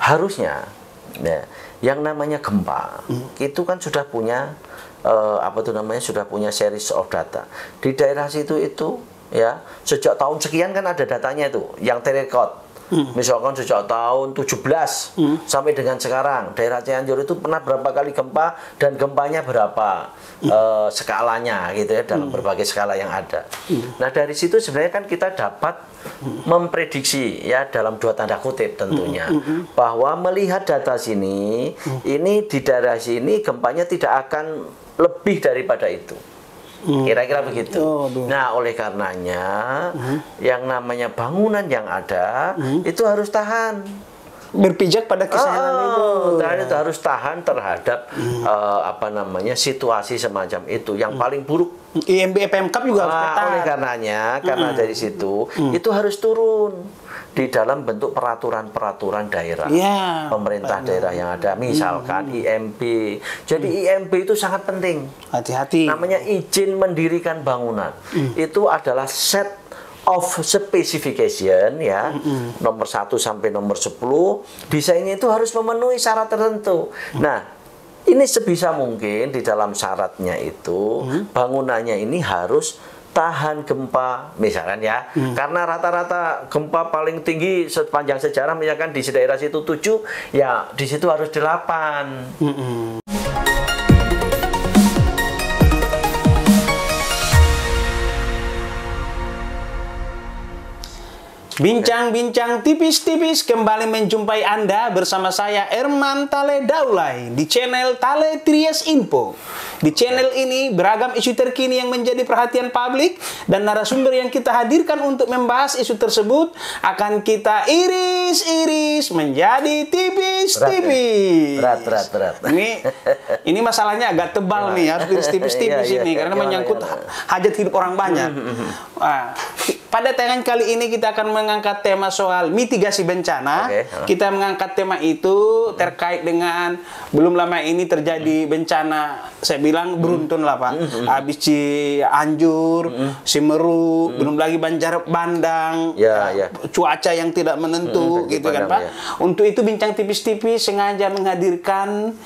harusnya ya, yang namanya gempa itu kan sudah punya sudah punya series of data di daerah situ itu ya, sejak tahun sekian kan ada datanya itu yang terekod. Misalkan sejak tahun 17 sampai dengan sekarang daerah Cianjur itu pernah berapa kali gempa dan gempanya berapa skalanya gitu ya, dalam berbagai skala yang ada. Nah dari situ sebenarnya kan kita dapat memprediksi ya, dalam dua tanda kutip tentunya, bahwa melihat data sini ini di daerah sini gempanya tidak akan lebih daripada itu. Kira-kira begitu. Nah, oleh karenanya yang namanya bangunan yang ada itu harus tahan, berpijak pada kesayangan itu harus tahan terhadap situasi semacam itu yang paling buruk. IMB Pemkap juga harus tahan. Oleh karenanya, karena dari situ itu harus turun di dalam bentuk peraturan-peraturan daerah, pemerintah daerah yang ada, misalkan IMB. Jadi IMB itu sangat penting. Hati-hati. Namanya izin mendirikan bangunan. Itu adalah set of specification ya, nomor 1 sampai nomor 10. Desainnya itu harus memenuhi syarat tertentu. Nah, ini sebisa mungkin di dalam syaratnya itu bangunannya ini harus tahan gempa, misalkan ya, karena rata-rata gempa paling tinggi sepanjang sejarah misalkan di daerah situ 7, ya di situ harus 8. Bincang-bincang tipis-tipis kembali menjumpai Anda bersama saya Erman Tale Daulay di channel Tale Tries Info. Di channel ini beragam isu terkini yang menjadi perhatian publik dan narasumber yang kita hadirkan untuk membahas isu tersebut akan kita iris-iris menjadi tipis-tipis. Berat. Ini masalahnya agak tebal nih, harus tipis-tipis ini karena menyangkut hajat hidup orang banyak. Pada tayangan kali ini kita akan mengangkat tema soal mitigasi bencana. Kita mengangkat tema itu terkait dengan belum lama ini terjadi bencana, saya bilang beruntun lah Pak. Habis Cianjur, Semeru, belum lagi Banjar Bandang, cuaca yang tidak menentu gitu kan Pak. Untuk itu bincang tipis-tipis sengaja menghadirkan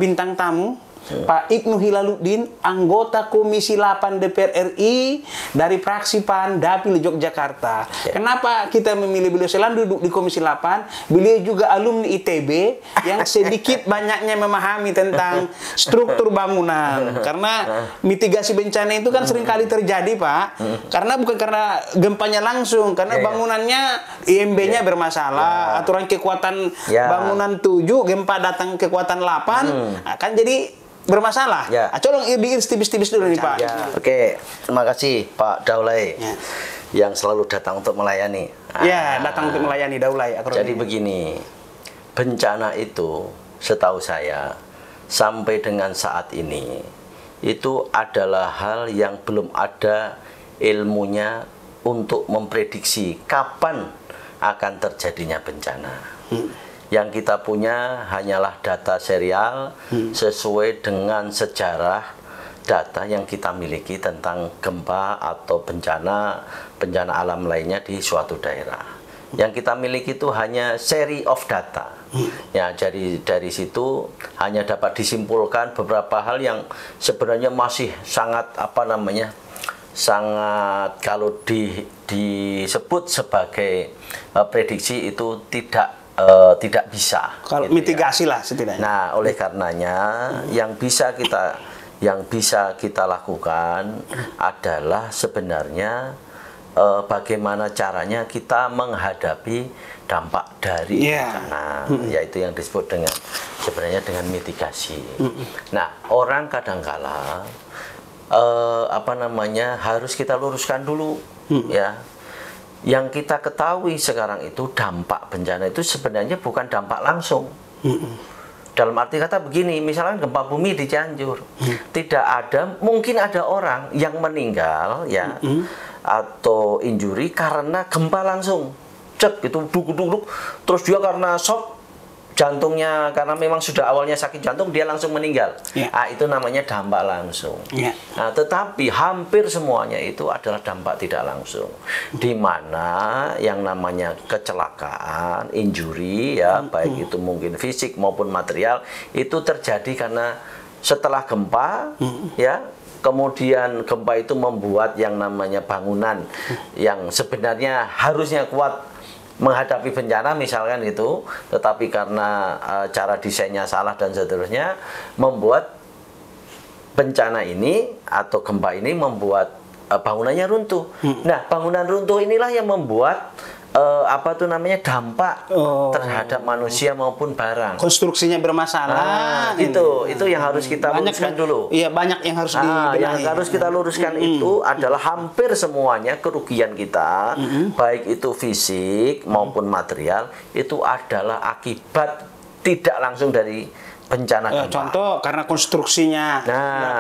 bintang tamu Pak Ibnu Hilaluddin, anggota Komisi 8 DPR RI dari fraksi PAN Dapil Yogyakarta. Kenapa kita memilih beliau? Selain duduk di Komisi 8, beliau juga alumni ITB yang sedikit banyaknya memahami tentang struktur bangunan. Karena mitigasi bencana itu kan seringkali terjadi Pak, karena bukan karena gempanya langsung, karena bangunannya IMB-nya bermasalah, aturan kekuatan bangunan 7, gempa datang kekuatan 8, kan jadi bermasalah. Colong diiris tipis-tipis dulu nih Pak. Oke, terima kasih Pak Daulay yang selalu datang untuk melayani. Datang untuk melayani Daulay. Jadi begini, bencana itu setahu saya sampai dengan saat ini itu adalah hal yang belum ada ilmunya untuk memprediksi kapan akan terjadinya bencana. Yang kita punya hanyalah data serial sesuai dengan sejarah data yang kita miliki tentang gempa atau bencana alam lainnya di suatu daerah. Yang kita miliki itu hanya seri of data. Ya, jadi dari situ hanya dapat disimpulkan beberapa hal yang sebenarnya masih sangat sangat kalau disebut sebagai prediksi itu tidak bisa. Kalau gitu mitigasi lah setidaknya. Nah, oleh karenanya yang bisa kita lakukan adalah sebenarnya bagaimana caranya kita menghadapi dampak dari bencana, yaitu yang disebut dengan mitigasi. Nah, orang kadangkala harus kita luruskan dulu ya. Yang kita ketahui sekarang itu dampak bencana itu sebenarnya bukan dampak langsung. Dalam arti kata begini, misalnya gempa bumi di Cianjur, mungkin ada orang yang meninggal ya atau injury karena gempa langsung, cek itu duk, terus dia karena shock jantungnya karena memang sudah awalnya sakit jantung dia langsung meninggal. Itu namanya dampak langsung. Nah, tetapi hampir semuanya itu adalah dampak tidak langsung, di mana yang namanya kecelakaan, injury ya, baik itu mungkin fisik maupun material, itu terjadi karena setelah gempa ya. Kemudian gempa itu membuat yang namanya bangunan yang sebenarnya harusnya kuat menghadapi bencana misalkan gitu, tetapi karena cara desainnya salah dan seterusnya, membuat bencana ini atau gempa ini membuat bangunannya runtuh. Nah, bangunan runtuh inilah yang membuat dampak terhadap manusia maupun barang. Konstruksinya bermasalah. Itu yang harus kita luruskan dulu. Iya, banyak yang harus dibenahi. Yang harus kita luruskan itu adalah hampir semuanya kerugian kita, baik itu fisik maupun material, itu adalah akibat tidak langsung dari bencana gempa. Contoh karena konstruksinya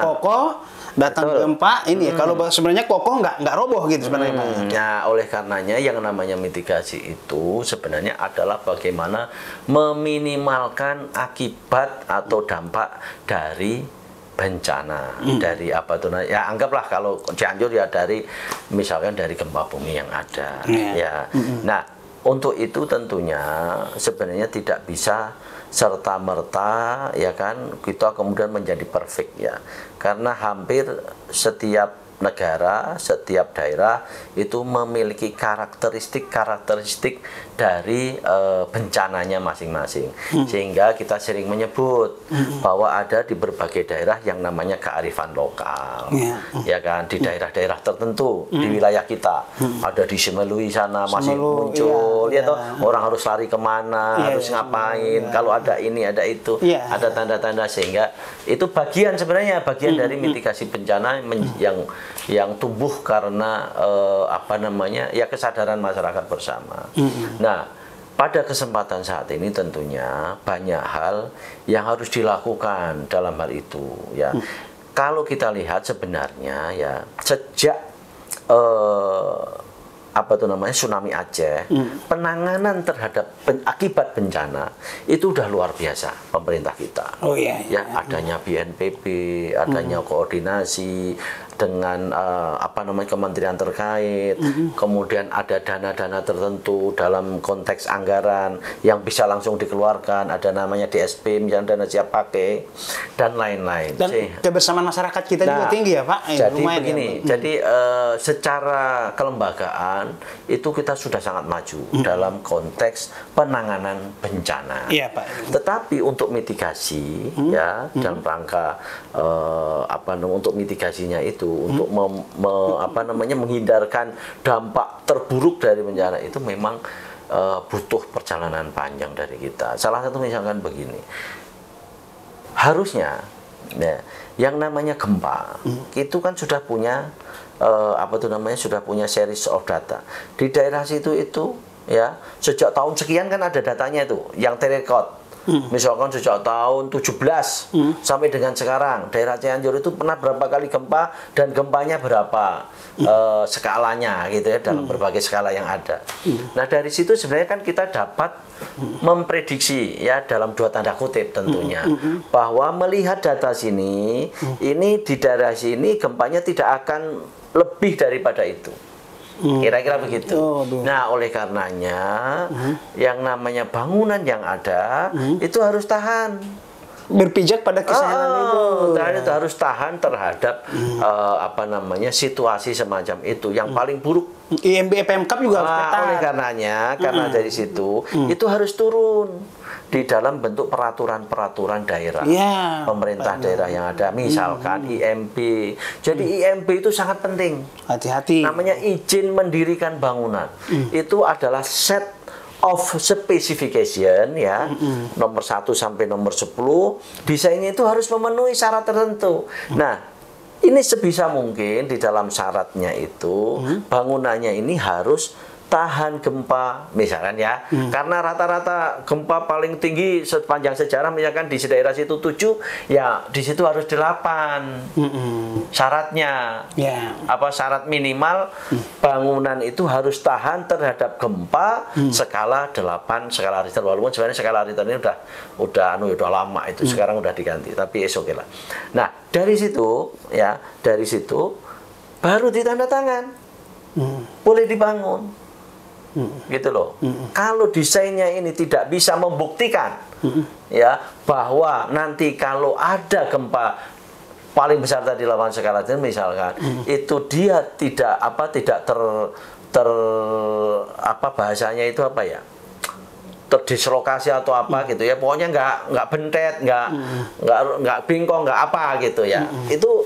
kokoh. Datang gempa ini kalau sebenarnya kokoh nggak roboh gitu sebenarnya. Nah, oleh karenanya yang namanya mitigasi itu sebenarnya adalah bagaimana meminimalkan akibat atau dampak dari bencana, dari anggaplah kalau Cianjur ya dari misalkan dari gempa bumi yang ada ya. Nah, untuk itu tentunya sebenarnya tidak bisa serta-merta ya kan kita kemudian menjadi perfect ya, karena hampir setiap negara, setiap daerah itu memiliki karakteristik dari bencananya masing-masing, sehingga kita sering menyebut bahwa ada di berbagai daerah yang namanya kearifan lokal ya kan, di daerah-daerah tertentu di wilayah kita ada di Semelui sana masih muncul orang harus lari kemana, harus ngapain, kalau ada ini ada itu, ada tanda-tanda, sehingga itu bagian dari mitigasi bencana yang tumbuh karena kesadaran masyarakat bersama. Nah, pada kesempatan saat ini tentunya banyak hal yang harus dilakukan dalam hal itu ya. Kalau kita lihat sebenarnya ya sejak tsunami Aceh, penanganan terhadap akibat bencana itu udah luar biasa pemerintah kita. Adanya BNPB, adanya koordinasi dengan kementerian terkait, kemudian ada dana-dana tertentu dalam konteks anggaran yang bisa langsung dikeluarkan, ada namanya DSP misalnya dana siap pakai dan lain-lain. Dan kebersamaan masyarakat kita juga tinggi ya Pak. Jadi begini, secara kelembagaan itu kita sudah sangat maju dalam konteks penanganan bencana. Iya Pak. Tetapi untuk mitigasi ya dalam rangka untuk mitigasinya itu untuk menghindarkan dampak terburuk dari bencana itu memang butuh perjalanan panjang dari kita. Salah satu misalkan begini, harusnya ya, yang namanya gempa itu kan sudah punya sudah punya series of data di daerah situ itu ya, sejak tahun sekian kan ada datanya itu yang terekod. Misalkan sejak tahun 17 sampai dengan sekarang daerah Cianjur itu pernah berapa kali gempa dan gempanya berapa skalanya gitu ya, dalam berbagai skala yang ada. Nah, dari situ sebenarnya kan kita dapat memprediksi ya dalam dua tanda kutip tentunya bahwa melihat data sini ini di daerah sini gempanya tidak akan lebih daripada itu. Kira-kira begitu. Nah, oleh karenanya yang namanya bangunan yang ada itu harus tahan, berpijak pada kisaran itu harus tahan terhadap situasi semacam itu yang paling buruk. IMB PMK juga harus tahan. Oleh karenanya karena dari situ itu harus turun di dalam bentuk peraturan-peraturan daerah, pemerintah daerah yang ada, misalkan IMB. Jadi IMB itu sangat penting. Hati-hati. Namanya izin mendirikan bangunan. Itu adalah set of specification ya, nomor 1 sampai nomor 10. Desainnya itu harus memenuhi syarat tertentu. Nah, ini sebisa mungkin di dalam syaratnya itu bangunannya ini harus tahan gempa misalkan ya, karena rata-rata gempa paling tinggi sepanjang sejarah misalkan di daerah situ 7, ya di situ harus 8 syaratnya. Apa syarat minimal bangunan itu harus tahan terhadap gempa skala 8 skala Richter, walaupun sebenarnya skala Richter ini udah lama itu, sekarang udah diganti, tapi oke lah. Nah dari situ ya, dari situ baru ditanda tangan, boleh dibangun. Gitu loh. Kalau desainnya ini tidak bisa membuktikan ya bahwa nanti kalau ada gempa paling besar tadi 8 skala Richter misalkan, itu dia tidak bahasanya itu apa ya, terdislokasi atau apa gitu ya, pokoknya nggak bentet, nggak bingkong, nggak apa gitu ya, itu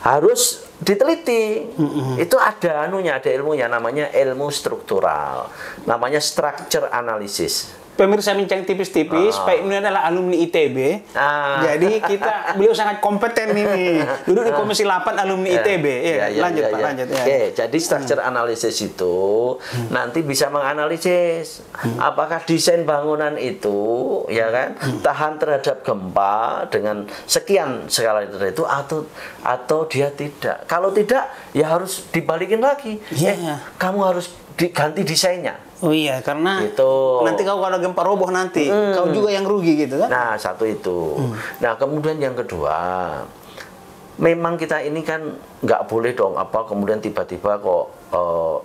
harus diteliti. Itu ada anunya, ada ilmunya, namanya ilmu struktural, namanya structure analysis. Pemirsa bincang tipis-tipis, Pak Ibnu adalah alumni ITB. Jadi beliau sangat kompeten ini. Duduk di Komisi 8 alumni ITB. Lanjut Pak, lanjut. Oke, jadi structure analysis itu nanti bisa menganalisis apakah desain bangunan itu ya kan tahan terhadap gempa dengan sekian skala itu atau dia tidak. Kalau tidak, ya harus dibalikin lagi. Kamu harus diganti desainnya. Oh iya, karena gitu. Nanti kau kalau gempa roboh nanti, kau juga yang rugi gitu kan? Nah, satu itu. Nah, kemudian yang kedua, memang kita ini kan nggak boleh dong kemudian tiba-tiba kok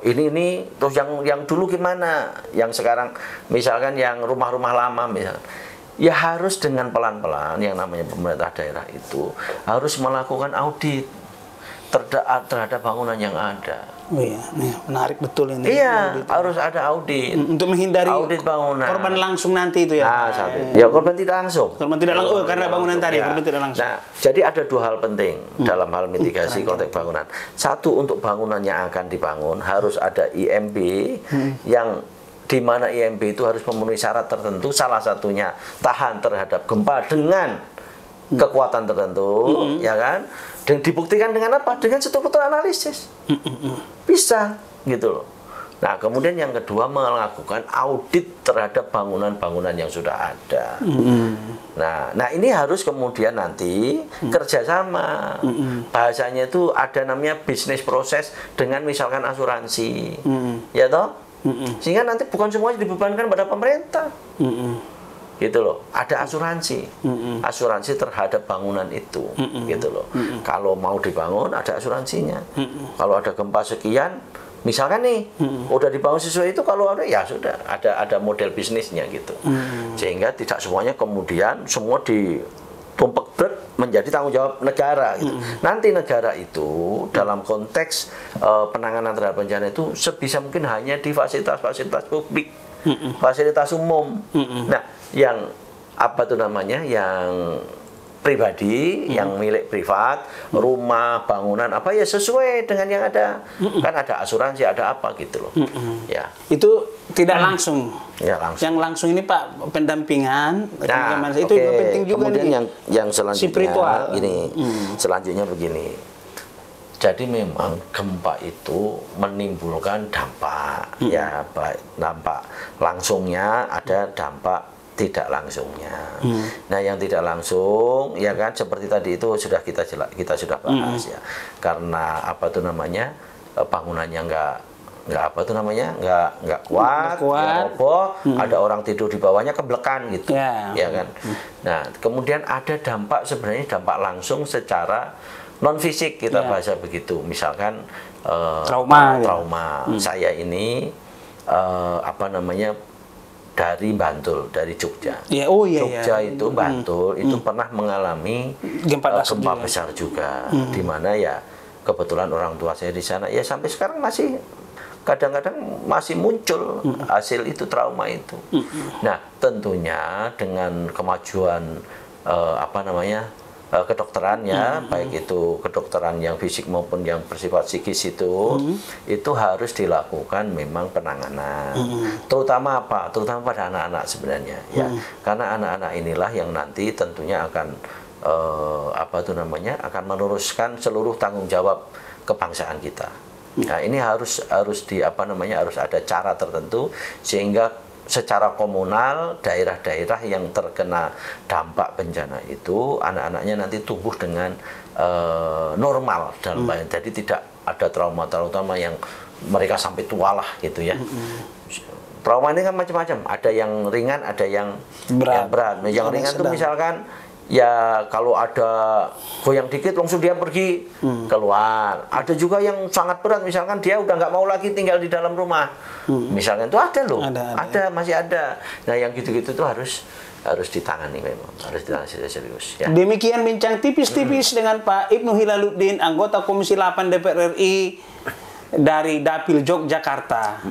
ini terus yang dulu gimana? Yang sekarang misalkan yang rumah-rumah lama misalkan. Ya harus dengan pelan-pelan, yang namanya pemerintah daerah itu harus melakukan audit terhadap bangunan yang ada. Oh iya, menarik betul ini. Iya, harus ada audit. Untuk menghindari audit bangunan. Korban langsung nanti itu ya. Nah, satu. Ya korban tidak langsung. Korban tidak langsung karena bangunan tadi, ya. korban tidak langsung. Nah, jadi ada dua hal penting dalam hal mitigasi konteks bangunan. Satu, untuk bangunan yang akan dibangun harus ada IMB yang di mana IMB itu harus memenuhi syarat tertentu, salah satunya tahan terhadap gempa dengan kekuatan tertentu, ya kan? Dan dibuktikan dengan apa? Dengan struktur analisis. Bisa, gitu loh. Nah, kemudian yang kedua melakukan audit terhadap bangunan-bangunan yang sudah ada. Nah, ini harus kemudian nanti kerjasama. Bahasanya itu ada namanya bisnis proses dengan misalkan asuransi, ya toh? Sehingga nanti bukan semuanya dibebankan pada pemerintah. Gitu loh, ada asuransi, asuransi terhadap bangunan itu, gitu loh. Kalau mau dibangun ada asuransinya. Kalau ada gempa sekian, misalkan nih, udah dibangun sesuai itu, kalau ada ya sudah, ada model bisnisnya gitu. Sehingga tidak semuanya kemudian semua ditumpuk menjadi tanggung jawab negara. Gitu. Nanti negara itu dalam konteks penanganan terhadap bencana itu sebisa mungkin hanya di fasilitas-fasilitas publik, fasilitas umum. Nah, yang yang pribadi, yang milik privat, rumah, bangunan apa ya sesuai dengan yang ada. Kan ada asuransi, ada apa gitu loh. Ya. Itu tidak langsung. Ya, langsung. Yang langsung ini Pak pendampingan. Nah, itu juga penting juga. Kemudian nih. yang selanjutnya spiritual. Selanjutnya begini. Jadi memang gempa itu menimbulkan dampak, ya baik dampak langsungnya, ada dampak tidak langsungnya. Nah, yang tidak langsung ya kan seperti tadi itu sudah kita sudah bahas ya. Karena bangunannya nggak kuat, roboh, ada orang tidur di bawahnya keblekan gitu. Ya kan. Nah, kemudian ada dampak sebenarnya dampak langsung secara non fisik kita bahasa begitu. Misalkan trauma. Saya ini dari Bantul, dari Jogja. Jogja itu Bantul itu pernah mengalami gempa besar juga, di mana ya kebetulan orang tua saya di sana ya sampai sekarang masih kadang-kadang masih muncul hasil itu trauma itu. Nah, tentunya dengan kemajuan kedokterannya, baik itu kedokteran yang fisik maupun yang bersifat psikis itu harus dilakukan memang penanganan. Terutama terutama pada anak-anak sebenarnya ya. Karena anak-anak inilah yang nanti tentunya akan akan meneruskan seluruh tanggung jawab kebangsaan kita. Nah, ini harus harus ada cara tertentu sehingga secara komunal daerah-daerah yang terkena dampak bencana itu anak-anaknya nanti tumbuh dengan normal dalam jadi tidak ada trauma-trauma yang mereka sampai tua lah gitu ya. Trauma ini kan macam-macam, ada yang ringan, ada yang berat. Yang ringan itu misalkan ya kalau ada goyang dikit langsung dia pergi keluar. Ada juga yang sangat berat, misalkan dia udah nggak mau lagi tinggal di dalam rumah. Misalkan itu ada loh, ada masih ada. Nah yang gitu-gitu tuh harus ditangani memang, harus ditangani serius. Ya. Demikian bincang tipis-tipis dengan Pak Ibnu Hilaluddin, anggota Komisi 8 DPR RI dari Dapil Yogyakarta.